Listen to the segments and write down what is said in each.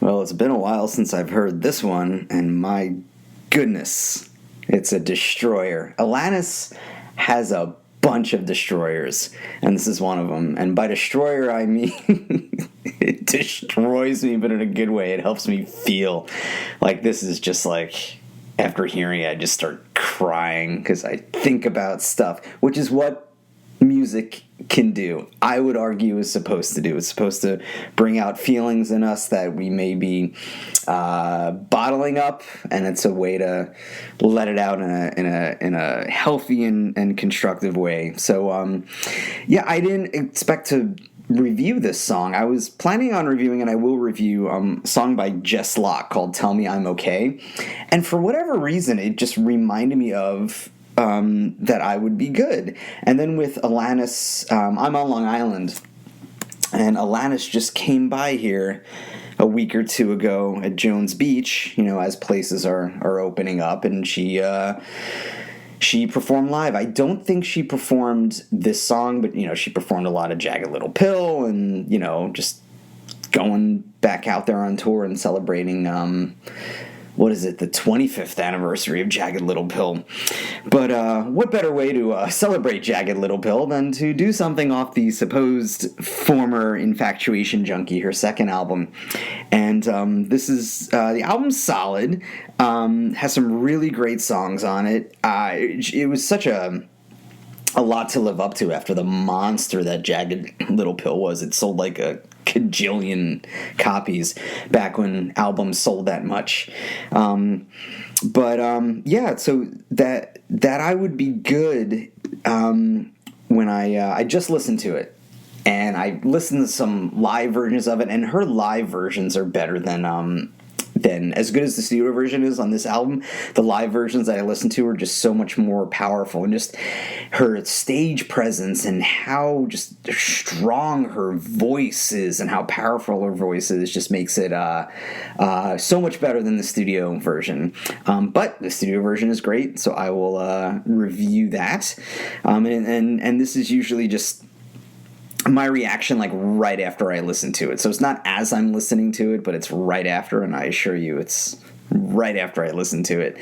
Well, it's been a while since I've heard this one, and my goodness, it's a destroyer. Alanis has a bunch of destroyers, and this is one of them. And by destroyer, I mean it destroys me, but in a good way. It helps me feel like this is just like, after hearing it, I just start crying because I think about stuff, which is what music can do. I would argue is supposed to do. It's supposed to bring out feelings in us that we may be bottling up, and it's a way to let it out in a healthy and constructive way. So I didn't expect to review this song. I was planning on reviewing, and I will review a song by Jess Locke called Tell Me I'm Okay. And for whatever reason, it just reminded me of that I would be good. And then with Alanis, I'm on Long Island, and Alanis just came by here a week or two ago at Jones Beach, as places are opening up, and she performed live. I don't think she performed this song, but, she performed a lot of Jagged Little Pill and, just going back out there on tour and celebrating, the 25th anniversary of Jagged Little Pill. But what better way to celebrate Jagged Little Pill than to do something off the supposed former Infatuation Junkie, her second album. And this is, the album's solid, has some really great songs on it. It was such a lot to live up to after the monster that Jagged Little Pill was. It sold like a cajillion copies back when albums sold that much. So that I would be good when I just listened to it. And I listened to some live versions of it, and her live versions are better than as good as the studio version is on this album. The live versions that I listened to are just so much more powerful, and just her stage presence and how just strong her voice is and how powerful her voice is just makes it so much better than the studio version. But the studio version is great, so I will review that. And this is usually just my reaction like right after I listen to it. So it's not as I'm listening to it, but it's right after, and I assure you it's right after I listen to it.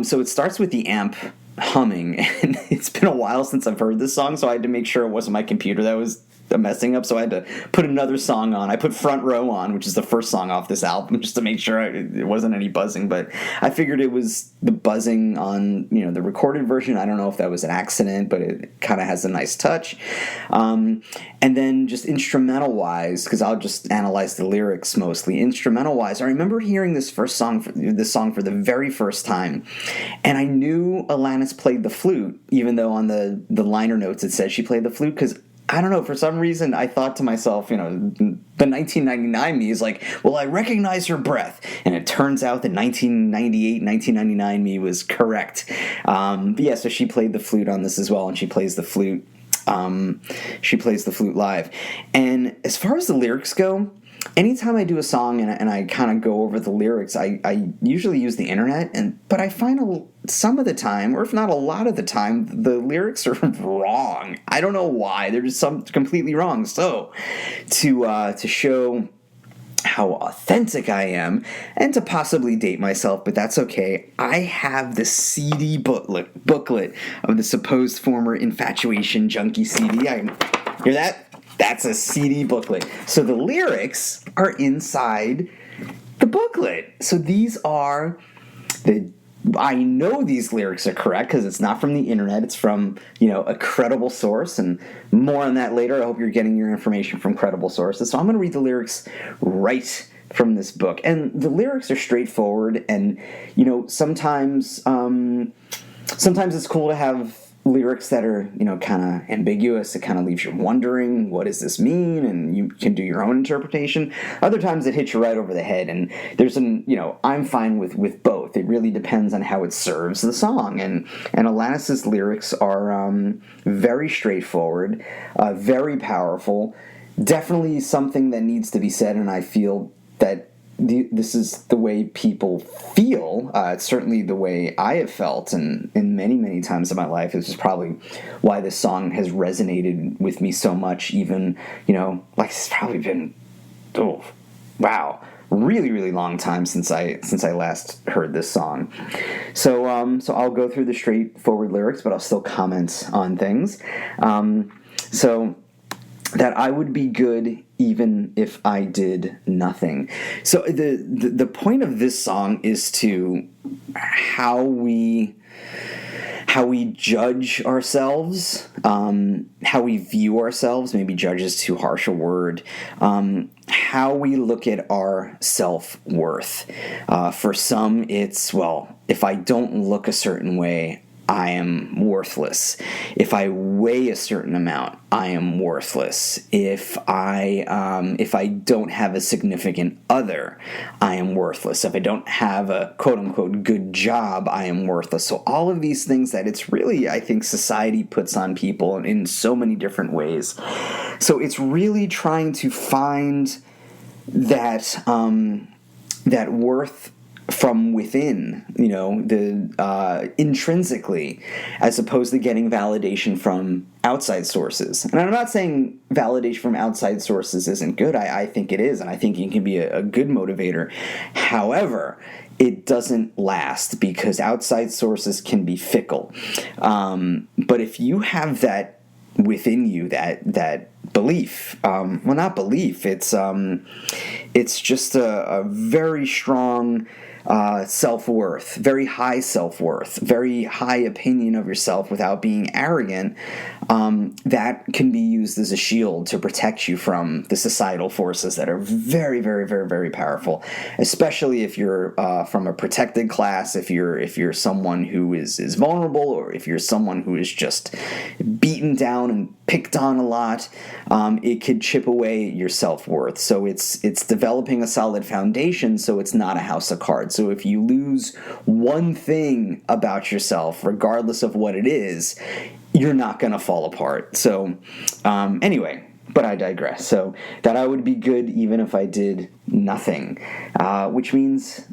So it starts with the amp humming, and it's been a while since I've heard this song, so I had to make sure it wasn't my computer that was messing up, so I had to put another song on. I put Front Row on, which is the first song off this album, just to make sure it wasn't any buzzing, but I figured it was the buzzing on the recorded version. I don't know if that was an accident, but it kind of has a nice touch. And then just instrumental wise, because I'll just analyze the lyrics mostly. Instrumental wise, I remember hearing this song for the very first time, and I knew Alanis played the flute, even though on the liner notes it says she played the flute, because I don't know, for some reason I thought to myself, the 1999 me is like, well, I recognize her breath. And it turns out that 1998, 1999 me was correct. So she played the flute on this as well, and she plays the flute. She plays the flute live. And as far as the lyrics go, anytime I do a song and I kind of go over the lyrics, I usually use the internet, but I find some of the time, or if not a lot of the time, the lyrics are wrong. I don't know why. They're just completely wrong. So to show how authentic I am, and to possibly date myself, but that's okay, I have the CD booklet of the supposed former Infatuation Junkie CD. Hear that? That's a CD booklet. So the lyrics are inside the booklet. So these are I know these lyrics are correct because it's not from the internet. It's from, a credible source, and more on that later. I hope you're getting your information from credible sources. So I'm going to read the lyrics right from this book. And the lyrics are straightforward, and, sometimes it's cool to have lyrics that are, kind of ambiguous. It kind of leaves you wondering, what does this mean? And you can do your own interpretation. Other times it hits you right over the head, and there's I'm fine with both. It really depends on how it serves the song. And Alanis's lyrics are very straightforward, very powerful, definitely something that needs to be said, and I feel that this is the way people feel. It's certainly the way I have felt, and in many, many times in my life. This is probably why this song has resonated with me so much, even, it's probably been wow, really, really long time since I last heard this song. So I'll go through the straightforward lyrics, but I'll still comment on things. So that I would be good even if I did nothing. So the point of this song is to how we judge ourselves, how we view ourselves. Maybe judge is too harsh a word. How we look at our self-worth. For some, it's, well, if I don't look a certain way, I am worthless. If I weigh a certain amount, I am worthless. If I don't have a significant other, I am worthless. If I don't have a quote-unquote good job, I am worthless. So all of these things that it's really, I think, society puts on people in so many different ways. So it's really trying to find that that worth from within, the intrinsically, as opposed to getting validation from outside sources. And I'm not saying validation from outside sources isn't good. I think it is, and I think it can be a good motivator. However, it doesn't last because outside sources can be fickle. But if you have that within you, that belief, not belief, it's just a very strong self-worth, very high self-worth, very high opinion of yourself without being arrogant, that can be used as a shield to protect you from the societal forces that are very, very, very, very powerful, especially if you're from a protected class, if you're someone who is vulnerable, or if you're someone who is just beaten down and picked on a lot. It could chip away at your self-worth. So it's developing a solid foundation so it's not a house of cards. So if you lose one thing about yourself, regardless of what it is, you're not going to fall apart. So anyway, but I digress. So that I would be good even if I did nothing, which means,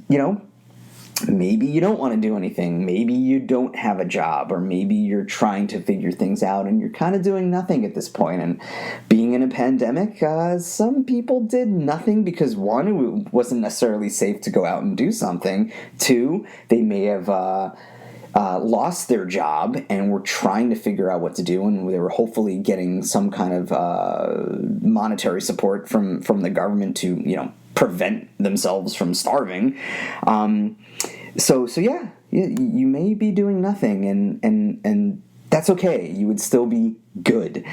maybe you don't want to do anything. Maybe you don't have a job, or maybe you're trying to figure things out and you're kind of doing nothing at this point. And being in a pandemic, some people did nothing because, one, it wasn't necessarily safe to go out and do something. Two, they may have lost their job and were trying to figure out what to do, and they were hopefully getting some kind of monetary support from the government to, prevent themselves from starving. So yeah, you may be doing nothing, and that's okay. You would still be good.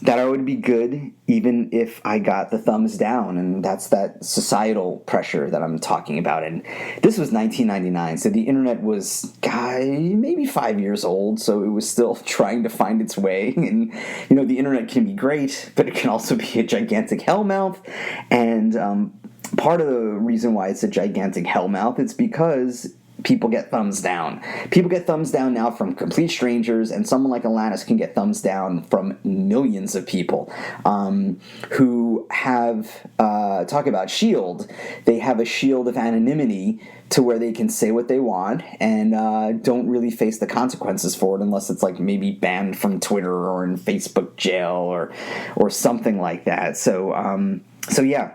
That I would be good even if I got the thumbs down, and that's that societal pressure that I'm talking about. And this was 1999, so the internet was, maybe 5 years old, so it was still trying to find its way. And, the internet can be great, but it can also be a gigantic hellmouth. And part of the reason why it's a gigantic hellmouth is because people get thumbs down. People get thumbs down now from complete strangers, and someone like Alanis can get thumbs down from millions of people who have, talk about shield, they have a shield of anonymity to where they can say what they want and don't really face the consequences for it, unless it's like maybe banned from Twitter or in Facebook jail or something like that. So yeah.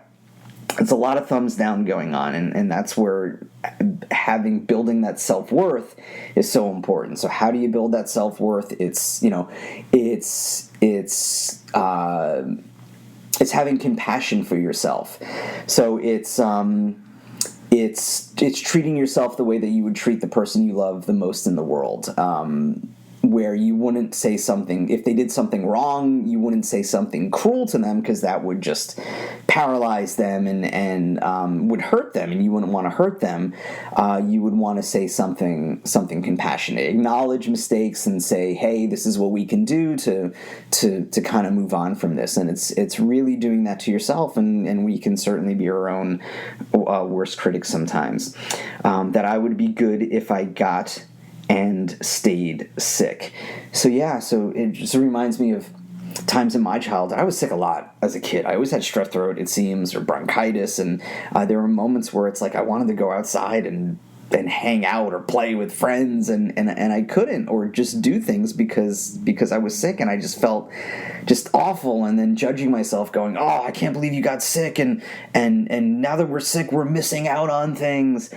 It's a lot of thumbs down going on, and that's where building that self-worth is so important. So how do you build that self-worth? It's having compassion for yourself. So it's treating yourself the way that you would treat the person you love the most in the world. Where you wouldn't say something, if they did something wrong, you wouldn't say something cruel to them, because that would just paralyze them and would hurt them, and you wouldn't want to hurt them. You would want to say something compassionate, acknowledge mistakes, and say, hey, this is what we can do to kind of move on from this. And it's really doing that to yourself, and we can certainly be our own worst critics sometimes. That I would be good if I got and stayed sick. So yeah, so it just reminds me of times in my childhood. I was sick a lot as a kid. I always had strep throat, it seems, or bronchitis, and there were moments where it's like I wanted to go outside and hang out or play with friends, and I couldn't, or just do things because I was sick, and I just felt just awful, and then judging myself, going, oh, I can't believe you got sick, and now that we're sick, we're missing out on things.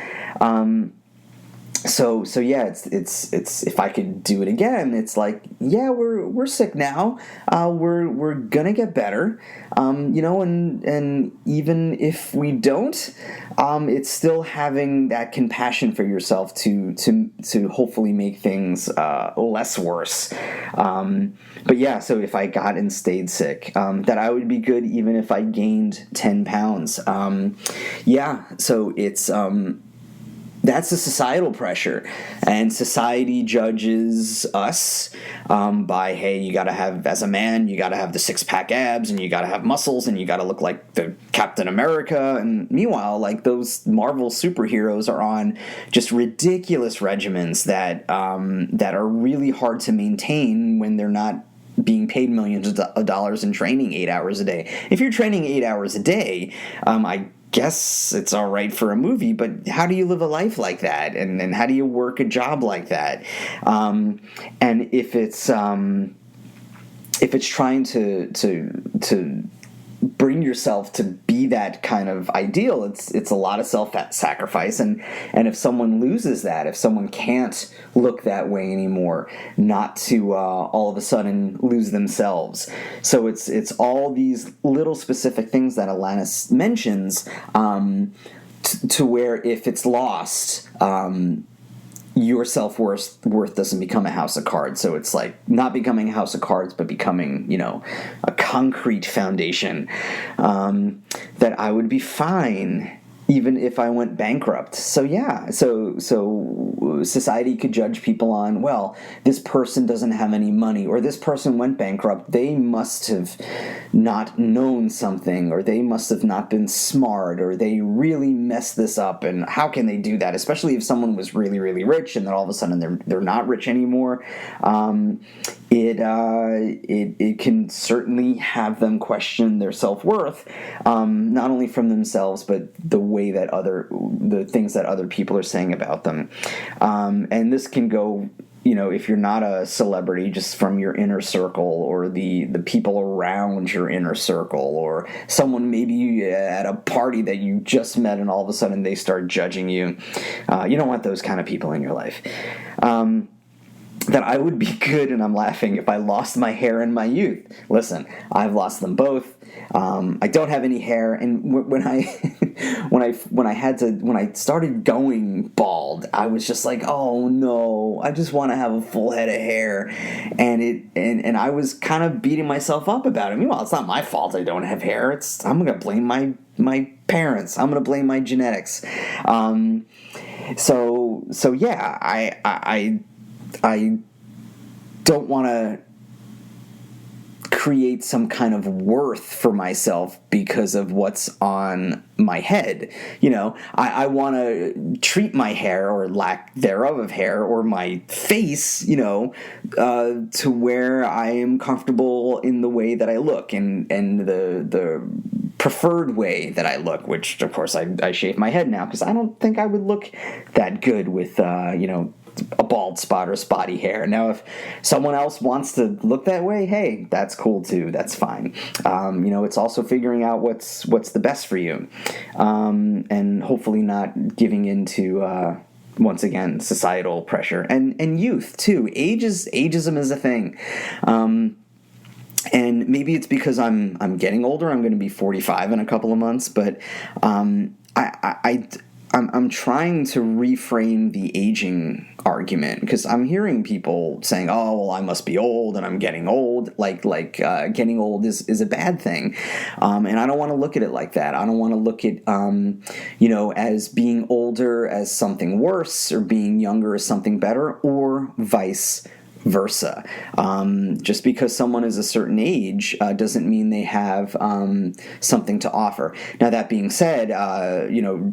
So yeah, it's if I could do it again, it's like, yeah, we're sick now. We're gonna get better. And even if we don't, it's still having that compassion for yourself to hopefully make things less worse. But yeah, so if I got and stayed sick, that I would be good even if I gained 10 pounds. Yeah, so it's that's the societal pressure, and society judges us by, hey, you gotta have, as a man, you gotta have the 6-pack abs, and you gotta have muscles, and you gotta look like the Captain America. And meanwhile, like, those Marvel superheroes are on just ridiculous regimens that are really hard to maintain when they're not being paid millions of dollars and training 8 hours a day. If you're training 8 hours a day, I guess it's all right for a movie, but how do you live a life like that? And how do you work a job like that? And if it's trying to bring yourself to be that kind of ideal, it's a lot of self-sacrifice, and if someone loses that, if someone can't look that way anymore, not to all of a sudden lose themselves. So it's all these little specific things that Alanis mentions, to where if it's lost, your self-worth doesn't become a house of cards. So it's like not becoming a house of cards, but becoming, a concrete foundation, that I would be fine even if I went bankrupt. So yeah, so society could judge people on, well, this person doesn't have any money, or this person went bankrupt. They must have not known something, or they must have not been smart, or they really messed this up. And how can they do that? Especially if someone was really, really rich, and then all of a sudden they're not rich anymore. It can certainly have them question their self-worth, not only from themselves, but the way that the things that other people are saying about them. And this can go, if you're not a celebrity, just from your inner circle, or the people around your inner circle, or someone maybe at a party that you just met and all of a sudden they start judging you. You don't want those kind of people in your life. That I would be good, and I'm laughing, if I lost my hair in my youth. Listen, I've lost them both. I don't have any hair, and when I started going bald, I was just like, oh no, I just want to have a full head of hair, and I was kind of beating myself up about it. Meanwhile, it's not my fault I don't have hair. I'm gonna blame my parents. I'm gonna blame my genetics. So yeah, I don't want to create some kind of worth for myself because of what's on my head. I want to treat my hair, or lack thereof of hair, or my face, to where I am comfortable in the way that I look, and the preferred way that I look, which of course I shave my head now, because I don't think I would look that good with a bald spot or spotty hair. Now, if someone else wants to look that way, hey, that's cool too. That's fine. It's also figuring out what's the best for you, and hopefully not giving into once again societal pressure and youth too. Ageism is a thing. And maybe it's because I'm getting older. I'm going to be 45 in a couple of months, but I'm trying to reframe the aging argument, because I'm hearing people saying, "Oh, well, I must be old, and I'm getting old." Like getting old is a bad thing, and I don't want to look at it like that. I don't want to look at as being older as something worse, or being younger as something better, or vice versa. Just because someone is a certain age doesn't mean they have something to offer. Now, that being said,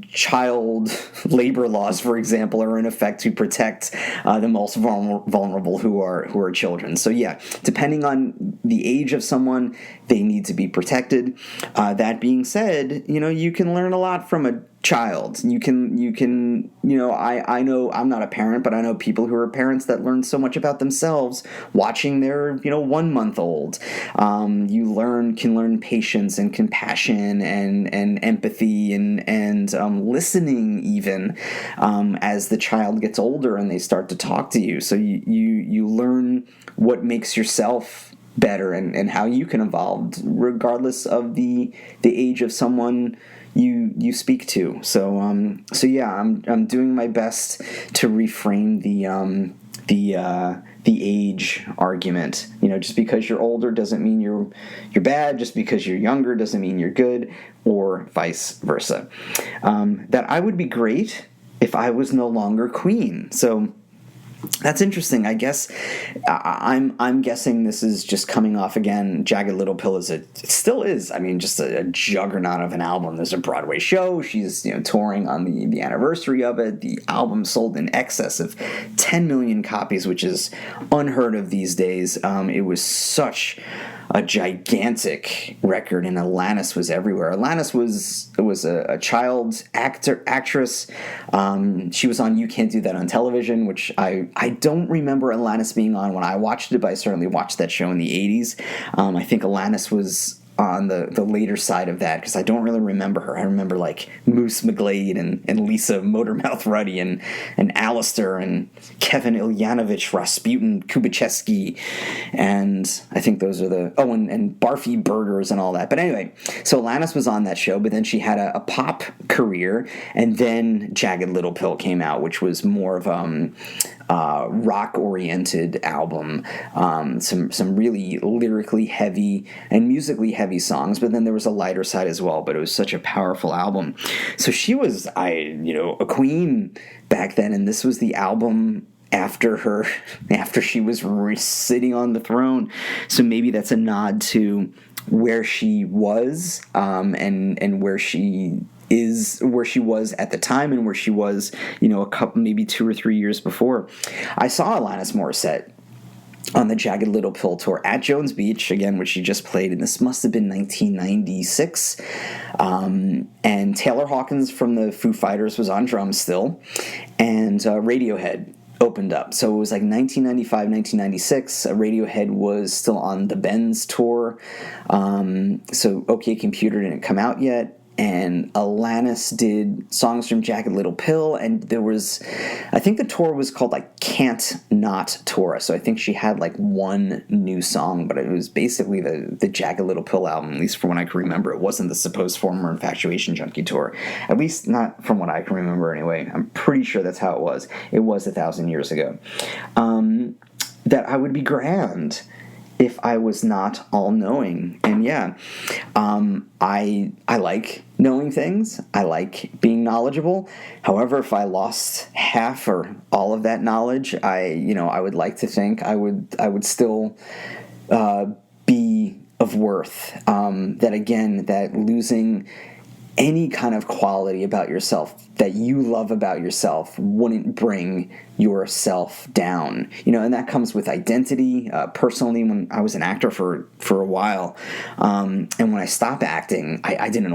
child labor laws, for example, are in effect to protect the most vulnerable, who are children. So yeah, depending on the age of someone, they need to be protected. That being said, you can learn a lot from a child. You can, I know I'm not a parent, but I know people who are parents that learn so much about themselves watching their, 1 month old. You can learn patience and compassion and empathy and listening even, as the child gets older and they start to talk to you. So you learn what makes yourself better and how you can evolve regardless of the age of someone you speak to. So yeah, I'm doing my best to reframe the age argument. Just because you're older doesn't mean you're bad. Just because you're younger doesn't mean you're good, or vice versa. That I would be great if I was no longer queen. So that's interesting. I guess I'm guessing this is just coming off again. Jagged Little Pill it still is. I mean, just a juggernaut of an album. There's a Broadway show. She's touring on the anniversary of it. The album sold in excess of 10 million copies, which is unheard of these days. It was such a gigantic record, and Alanis was everywhere. Alanis was a child actress. She was on You Can't Do That on Television, which I don't remember Alanis being on when I watched it, but I certainly watched that show in the 80s. I think Alanis was on the later side of that, because I don't really remember her. I remember like Moose McGlade and Lisa Motormouth Ruddy and Alistair and Kevin Ilyanovich, Rasputin Kubacheski, and I think those are and Barfy Burgers and all that. But anyway, so Alanis was on that show, but then she had a pop career, and then Jagged Little Pill came out, which was more of rock-oriented album, some really lyrically heavy and musically heavy songs, but then there was a lighter side as well. But it was such a powerful album. So she was, a queen back then, and this was the album after she was sitting on the throne. So maybe that's a nod to where she was, and where she was at the time, and where she was, a couple, maybe 2 or 3 years before. I saw Alanis Morissette on the Jagged Little Pill tour at Jones Beach, again, which she just played, and this must have been 1996. And Taylor Hawkins from the Foo Fighters was on drums still, and Radiohead opened up. So it was like 1995, 1996. Radiohead was still on the Benz tour. So OK Computer didn't come out yet. And Alanis did songs from Jagged Little Pill, and there was, I think the tour was called like Cant Not Torah, so I think she had like one new song, but it was basically the Jagged Little Pill album, at least from what I can remember. It wasn't the supposed former Infatuation Junkie tour, at least not from what I can remember anyway. I'm pretty sure that's how it was. It was 1,000 years ago. That I would be grand if I was not all-knowing. And yeah, I like knowing things. I like being knowledgeable. However, if I lost half or all of that knowledge, I would like to think I would still be of worth. That losing any kind of quality about yourself that you love about yourself wouldn't bring yourself down, and that comes with identity. Personally, when I was an actor for a while, and when I stopped acting, I didn't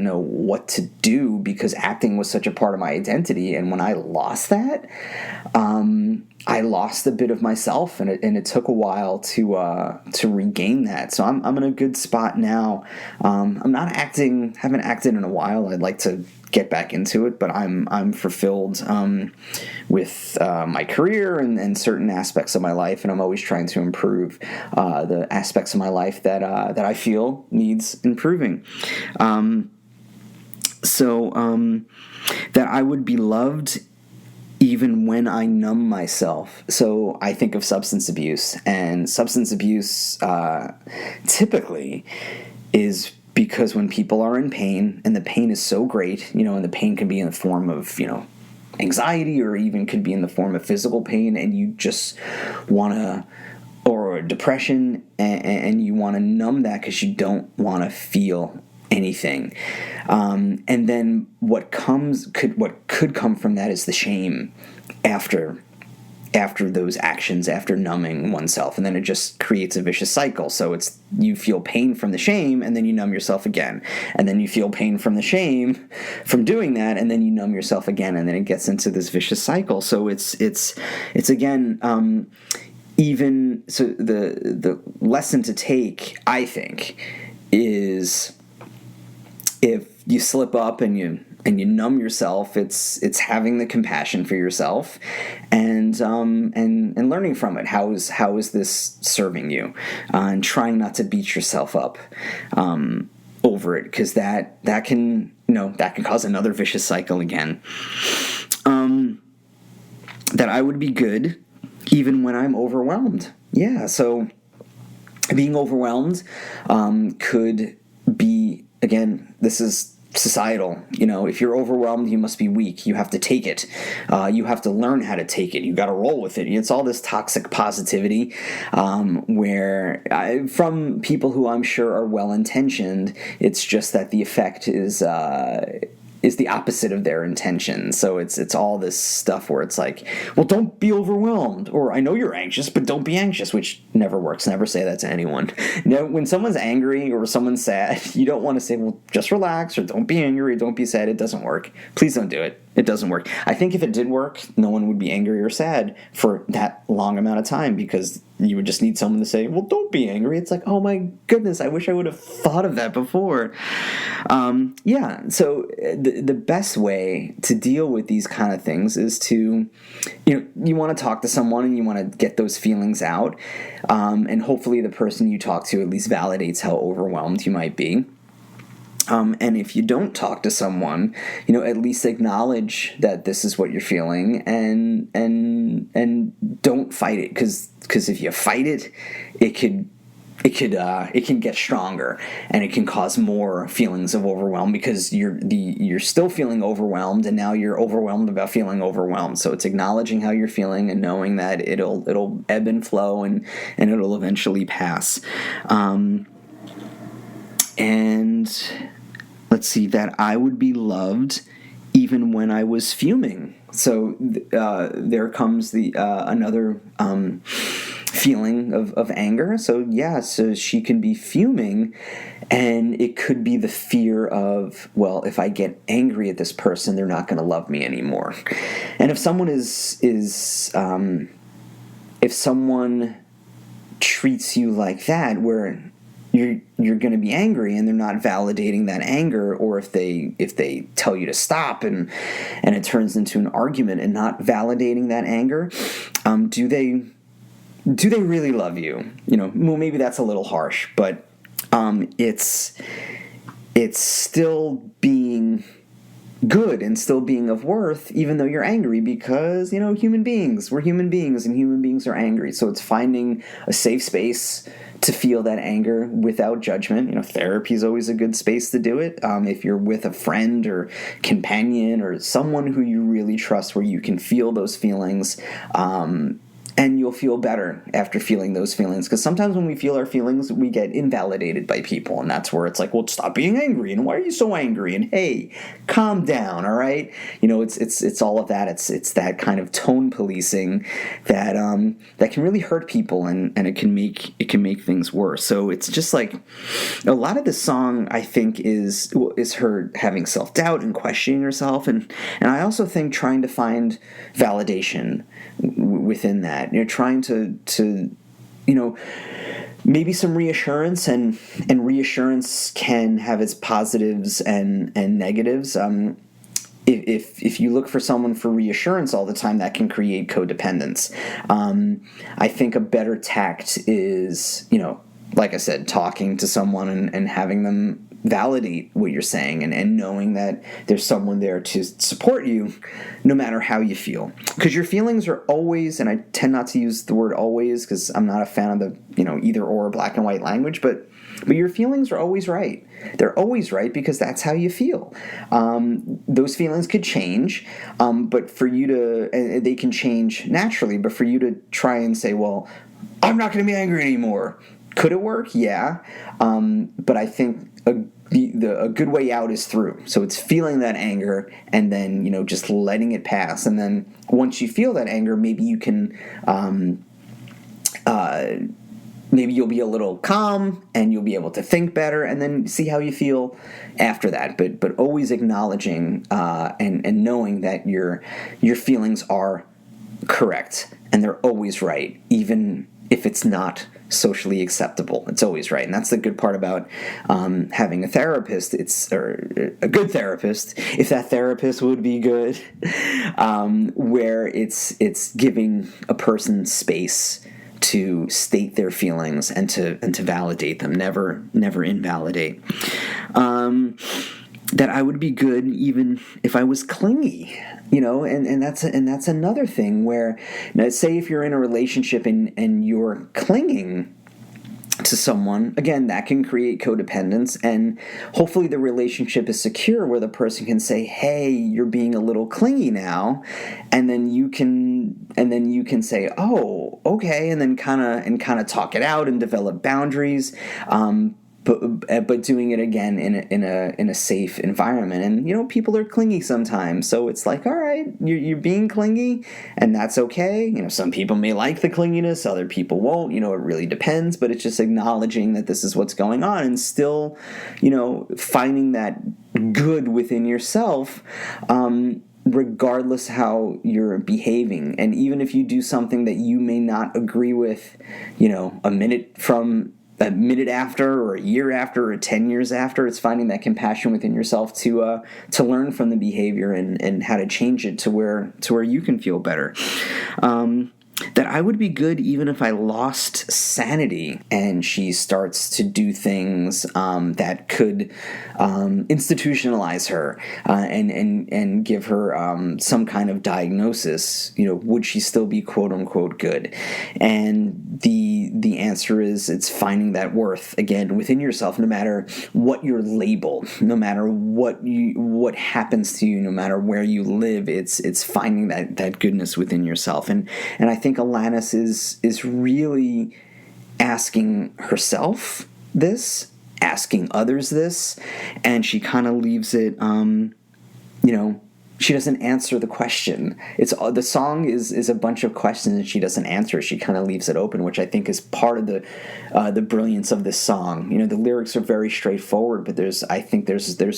know what to do, because acting was such a part of my identity. And when I lost that, I lost a bit of myself, and it took a while to regain that. So I'm in a good spot now. I'm not acting, haven't acted in a while. I'd like to get back into it, but I'm fulfilled with my career and certain aspects of my life, and I'm always trying to improve the aspects of my life that I feel needs improving. That I would be loved even when I numb myself. So I think of substance abuse, and substance abuse typically is because when people are in pain, and the pain is so great, and the pain can be in the form of, anxiety, or even could be in the form of physical pain, and you just want to, or depression, and you want to numb that because you don't want to feel anything. And then what could come from that is the shame after after those actions, after numbing oneself, and then it just creates a vicious cycle. So it's, you feel pain from the shame, and then you numb yourself again, and then you feel pain from the shame from doing that, and then you numb yourself again, and then it gets into this vicious cycle. So it's again, even so, the lesson to take, I think, is if you slip up and you numb yourself, it's having the compassion for yourself and learning from it. How is this serving you? And trying not to beat yourself up over it, because that can cause another vicious cycle again. That I would be good even when I'm overwhelmed. Yeah, so being overwhelmed could be, again, this is societal. If you're overwhelmed, you must be weak. You have to take it. You have to learn how to take it. You got to roll with it. It's all this toxic positivity where from people who I'm sure are well-intentioned, it's just that the effect is the opposite of their intention. So it's all this stuff where it's like, well, don't be overwhelmed, or I know you're anxious, but don't be anxious, which never works. Never say that to anyone. No, when someone's angry or someone's sad, you don't want to say, well, just relax, or don't be angry, or don't be sad. It doesn't work. Please don't do it. It doesn't work. I think if it did work, no one would be angry or sad for that long amount of time, because you would just need someone to say, well, don't be angry. It's like, oh my goodness, I wish I would have thought of that before. So the best way to deal with these kind of things is to, you want to talk to someone and you want to get those feelings out. And hopefully the person you talk to at least validates how overwhelmed you might be. And if you don't talk to someone, at least acknowledge that this is what you're feeling, and don't fight it, because if you fight it, it can get stronger, and it can cause more feelings of overwhelm, because you're still feeling overwhelmed, and now you're overwhelmed about feeling overwhelmed. So it's acknowledging how you're feeling and knowing that it'll ebb and flow, and it'll eventually pass. And let's see, that I would be loved even when I was fuming. So there comes the another feeling of anger. So she can be fuming, and it could be the fear of, well, if I get angry at this person, they're not going to love me anymore. And if someone if someone treats you like that, where you're going to be angry and they're not validating that anger, or if they tell you to stop and it turns into an argument and not validating that anger, do they really love you? Well, maybe that's a little harsh, but it's still being good and still being of worth, even though you're angry, because we're human beings, and human beings are angry. So it's finding a safe space to feel that anger without judgment. Therapy is always a good space to do it. If you're with a friend or companion or someone who you really trust, where you can feel those feelings, and you'll feel better after feeling those feelings. Because sometimes when we feel our feelings, we get invalidated by people, and that's where it's like, well, stop being angry, and why are you so angry? And hey, calm down, all right? It's all of that. It's that kind of tone policing that can really hurt people, and it can make things worse. So it's just like a lot of this song, I think, is her having self-doubt and questioning herself, and I also think trying to find validation within that. Trying to maybe some reassurance, and reassurance can have its positives and negatives. If you look for someone for reassurance all the time, that can create codependence. I think a better tact is, like I said, talking to someone and having them validate what you're saying, and knowing that there's someone there to support you no matter how you feel. Because your feelings are always, and I tend not to use the word always because I'm not a fan of the either or black and white language, but your feelings are always right. They're always right because that's how you feel. Those feelings could change, but for you to, they can change naturally, but for you to try and say, well, I'm not going to be angry anymore. Could it work? Yeah. But I think a good way out is through. So it's feeling that anger and then, just letting it pass. And then once you feel that anger, maybe you can, maybe you'll be a little calm and you'll be able to think better and then see how you feel after that. But always acknowledging and knowing that your feelings are correct and they're always right, even if it's not socially acceptable. It's always right. And that's the good part about having a therapist. Or a good therapist, if that therapist would be good, where it's giving a person space to state their feelings and to validate them, never invalidate. That I would be good even if I was clingy, and that's another thing where, say if you're in a relationship and you're clinging to someone, again, that can create codependence, and hopefully the relationship is secure where the person can say, hey, you're being a little clingy now, and then you can say, oh, okay, and then kind of talk it out and develop boundaries, but doing it again in a safe environment. And people are clingy sometimes, so it's like, all right, you're being clingy, and that's okay. Some people may like the clinginess, other people won't. It really depends. But it's just acknowledging that this is what's going on, and still, finding that good within yourself. Regardless how you're behaving, and even if you do something that you may not agree with, a minute after, or a year after, or 10 years after, it's finding that compassion within yourself to learn from the behavior and how to change it to where you can feel better. That I would be good even if I lost sanity and she starts to do things that could institutionalize her and give her some kind of diagnosis. Would she still be quote unquote good? And the answer is it's finding that worth again within yourself, no matter what your label, no matter what happens to you, no matter where you live. It's finding that goodness within yourself, and I think Alanis is really asking herself this, asking others this, and she kind of leaves it, she doesn't answer the question. It's the song is a bunch of questions and she doesn't answer. She kind of leaves it open, which I think is part of the brilliance of this song. The lyrics are very straightforward, but there's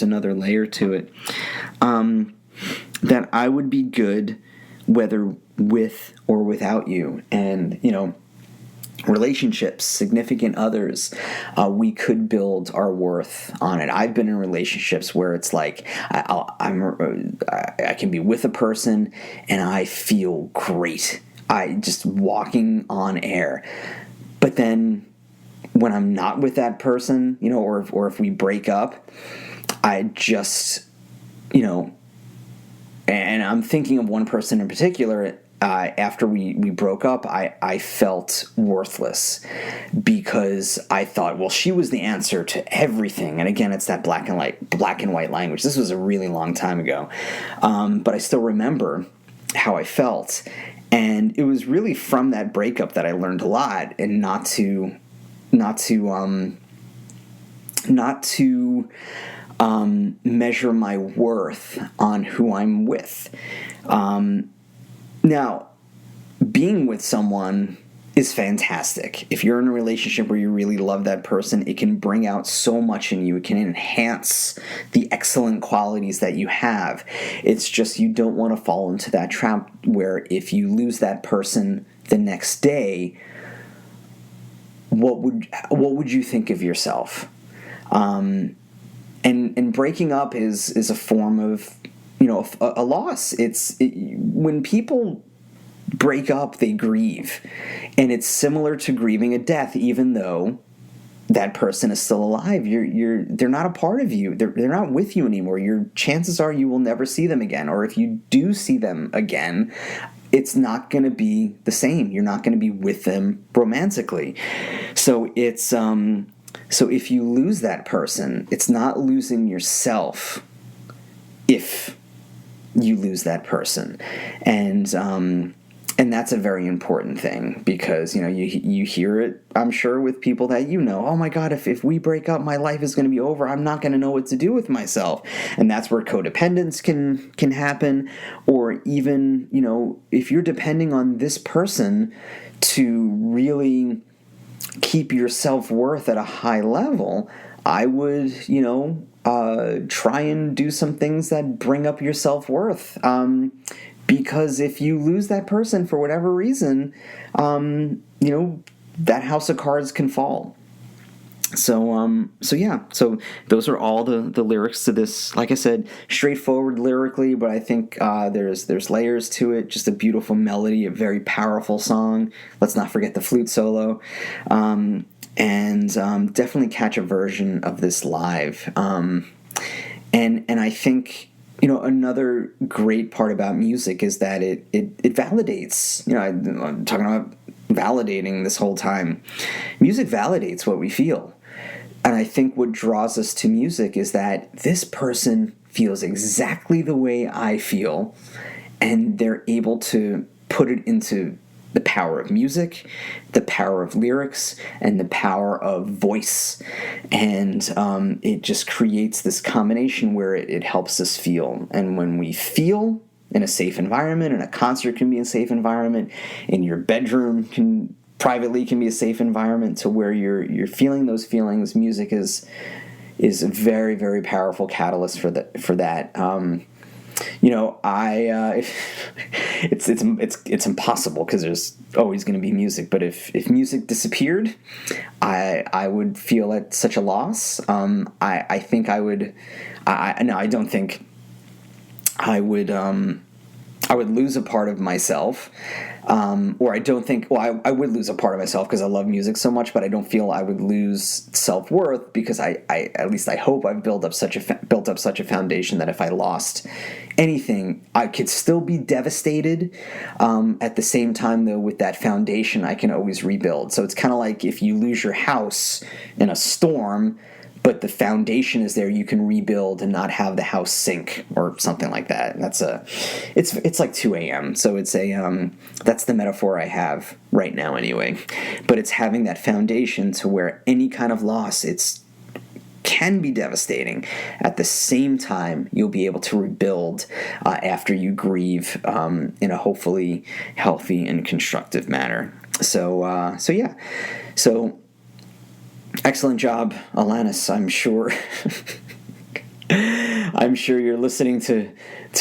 another layer to it. That I would be good whether with or without you, and relationships, significant others, we could build our worth on it. I've been in relationships where it's like I can be with a person and I feel great, I just walking on air, but then when I'm not with that person, or if we break up, I just and I'm thinking of one person in particular. After we broke up, I felt worthless because I thought, well, she was the answer to everything. And again, it's that black and white language. This was a really long time ago, but I still remember how I felt, and it was really from that breakup that I learned a lot, and not to measure my worth on who I'm with. Now, being with someone is fantastic. If you're in a relationship where you really love that person, it can bring out so much in you. It can enhance the excellent qualities that you have. It's just you don't want to fall into that trap where if you lose that person the next day, what would you think of yourself? And breaking up is a form of a loss. When people break up, they grieve, and it's similar to grieving a death. Even though that person is still alive, they're not a part of you. They're not with you anymore. Your chances are you will never see them again, or if you do see them again, it's not going to be the same. You're not going to be with them romantically. So it's so if you lose that person, it's not losing yourself if you lose that person. And And that's a very important thing because, you hear it, I'm sure, with people that oh my God, if we break up, my life is going to be over. I'm not going to know what to do with myself. And that's where codependence can happen. Or even, if you're depending on this person to really keep your self-worth at a high level, I would, try and do some things that bring up your self-worth. Because if you lose that person for whatever reason, that house of cards can fall. So those are all the lyrics to this. Like I said, straightforward lyrically, but I think there's layers to it. Just a beautiful melody, a very powerful song. Let's not forget the flute solo, and definitely catch a version of this live. And I think, another great part about music is that it validates. I'm talking about validating this whole time. Music validates what we feel. And I think what draws us to music is that this person feels exactly the way I feel, and they're able to put it into the power of music, the power of lyrics, and the power of voice. And it just creates this combination where it helps us feel. And when we feel in a safe environment, and a concert can be a safe environment, in your bedroom privately can be a safe environment to where you're feeling those feelings, music is a very, very powerful catalyst for that. It's impossible because there's always going to be music. But if music disappeared, I would feel at such a loss. I think I would. I don't think I would lose a part of myself. Or I don't think, I would lose a part of myself because I love music so much, but I don't feel I would lose self-worth because I at least I hope I've built up such a foundation that if I lost anything, I could still be devastated. At the same time, though, with that foundation, I can always rebuild. So it's kind of like if you lose your house in a storm, but the foundation is there, you can rebuild and not have the house sink or something like that. And it's like 2 a.m. So it's that's the metaphor I have right now anyway. But it's having that foundation to where any kind of loss, can be devastating. At the same time, you'll be able to rebuild after you grieve in a hopefully healthy and constructive manner. So excellent job, Alanis. I'm sure. I'm sure you're listening to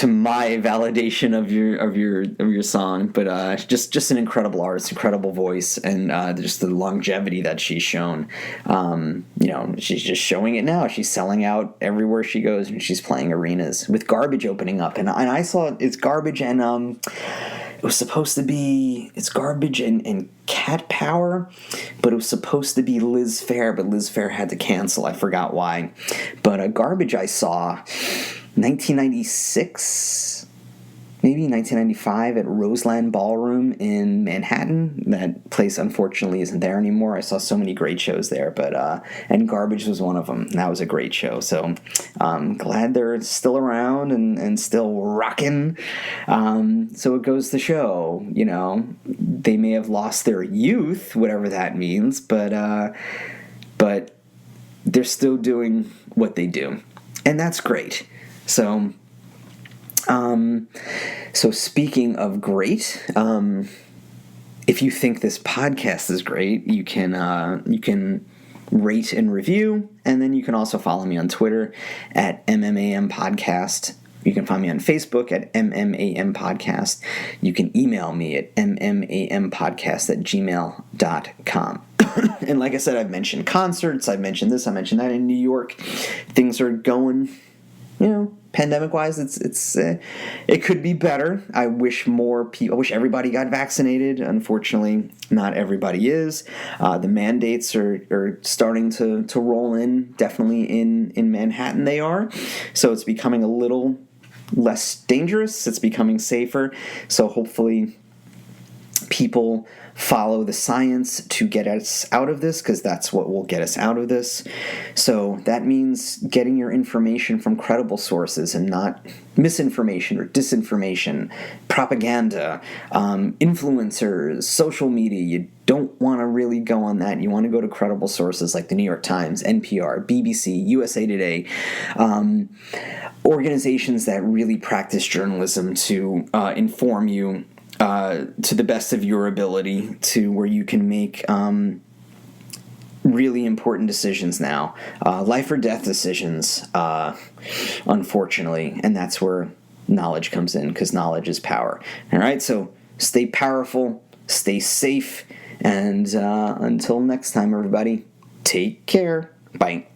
my validation of your song, but just an incredible artist, incredible voice, and just the longevity that she's shown. She's just showing it now. She's selling out everywhere she goes, and she's playing arenas with Garbage opening up. And I saw it's Garbage and it was supposed to be, it's Garbage and Cat Power, but it was supposed to be Liz Phair, but Liz Phair had to cancel. I forgot why. But Garbage I saw 1996, maybe 1995 at Roseland Ballroom in Manhattan. That place unfortunately isn't there anymore. I saw so many great shows there, but and Garbage was one of them. That was a great show. So I'm glad they're still around and still rocking. So it goes to show, they may have lost their youth, whatever that means, but they're still doing what they do, and that's great. So speaking of great, if you think this podcast is great, you can rate and review, and then you can also follow me on Twitter at MMAM Podcast. You can find me on Facebook at MMAM Podcast. You can email me at mmampodcast@gmail.com. And like I said, I've mentioned concerts, I've mentioned this, I mentioned that in New York. Things are going, pandemic-wise, it could be better. I wish everybody got vaccinated. Unfortunately, not everybody is. The mandates are starting to roll in. Definitely in Manhattan they are. So it's becoming a little less dangerous. It's becoming safer. So hopefully people follow the science to get us out of this, because that's what will get us out of this. So that means getting your information from credible sources and not misinformation or disinformation, propaganda, influencers, social media. You don't want to really go on that. You want to go to credible sources like the New York Times, NPR, BBC, USA Today, organizations that really practice journalism to inform you to the best of your ability, to where you can make really important decisions now, life or death decisions, unfortunately, and that's where knowledge comes in, because knowledge is power. All right, so stay powerful, stay safe, and until next time, everybody, take care. Bye.